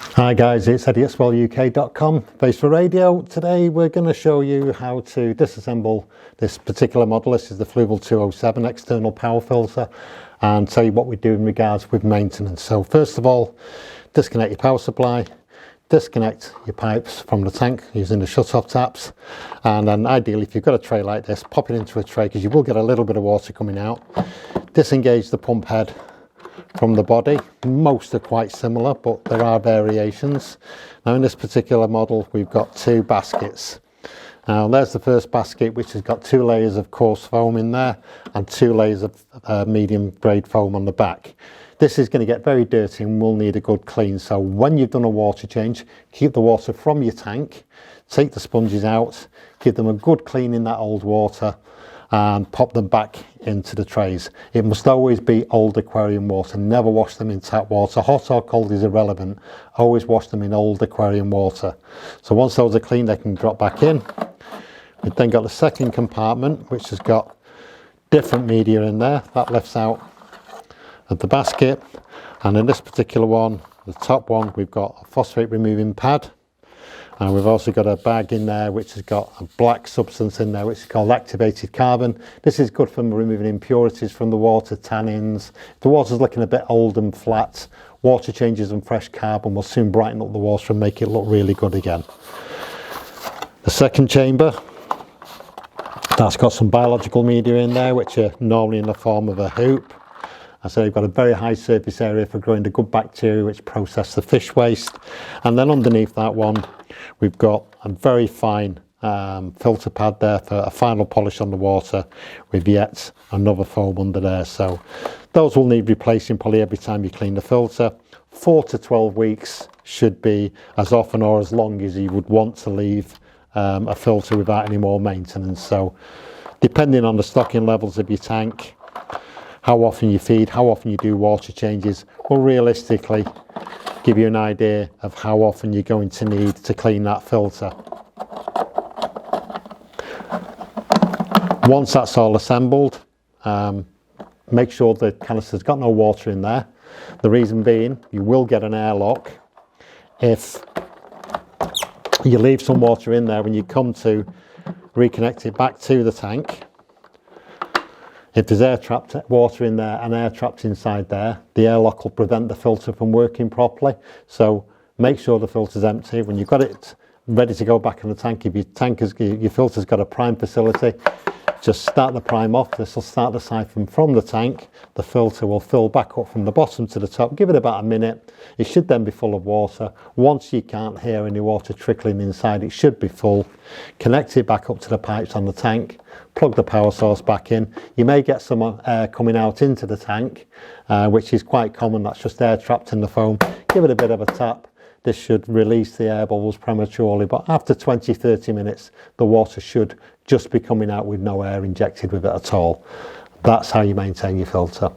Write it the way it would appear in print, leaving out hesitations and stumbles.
Hi guys, it's Eddie at swelluk.com, Face for Radio. Today we're going to show you how to disassemble this particular model. This is the Fluval 207 external power filter, and tell you what we do in regards with maintenance. So first of all, disconnect your power supply, disconnect your pipes from the tank using the shut-off taps, and then ideally if you've got a tray like this, pop it into a tray because you will get a little bit of water coming out. Disengage the pump head from the body. Most are quite similar, but there are variations. Now in this particular model we've got two baskets. Now there's the first basket, which has got 2 layers of coarse foam in there and 2 layers of medium grade foam on the back. This is going to get very dirty and will need a good clean. So when you've done a water change, keep the water from your tank, take the sponges out, give them a good clean in that old water, and pop them back into the trays. It must always be old aquarium water. Never wash them in tap water. Hot or cold is irrelevant. Always wash them in old aquarium water. So once those are clean, they can drop back in. We've then got the second compartment, which has got different media in there. That lifts out of the basket. And in this particular one, the top one, we've got a phosphate removing pad. And we've also got a bag in there which has got a black substance in there which is called activated carbon. This is good for removing impurities from the water, tannins. If the water's looking a bit old and flat, water changes and fresh carbon will soon brighten up the water and make it look really good again. The second chamber, that's got some biological media in there which are normally in the form of a hoop. So you've got a very high surface area for growing the good bacteria which process the fish waste. And then underneath that one, we've got a very fine filter pad there for a final polish on the water, with yet another foam under there. So those will need replacing probably every time you clean the filter. 4 to 12 weeks should be as often or as long as you would want to leave a filter without any more maintenance. So depending on the stocking levels of your tank, how often you feed, how often you do water changes, will realistically give you an idea of how often you're going to need to clean that filter. Once that's all assembled, make sure the canister's got no water in there. The reason being, you will get an airlock if you leave some water in there when you come to reconnect it back to the tank. If there's air trapped water in there and air trapped inside there, the airlock will prevent the filter from working properly. So make sure the filter's empty. When you've got it ready to go back in the tank, if your filter's got a prime facility, just start the prime off. This will start the siphon from the tank. The filter will fill back up from the bottom to the top. Give it about a minute. It should then be full of water. Once you can't hear any water trickling inside, it should be full. Connect it back up to the pipes on the tank. Plug the power source back in. You may get some air coming out into the tank, which is quite common. That's just air trapped in the foam. Give it a bit of a tap. This should release the air bubbles prematurely, but after 20-30 minutes, the water should just be coming out with no air injected with it at all. That's how you maintain your filter.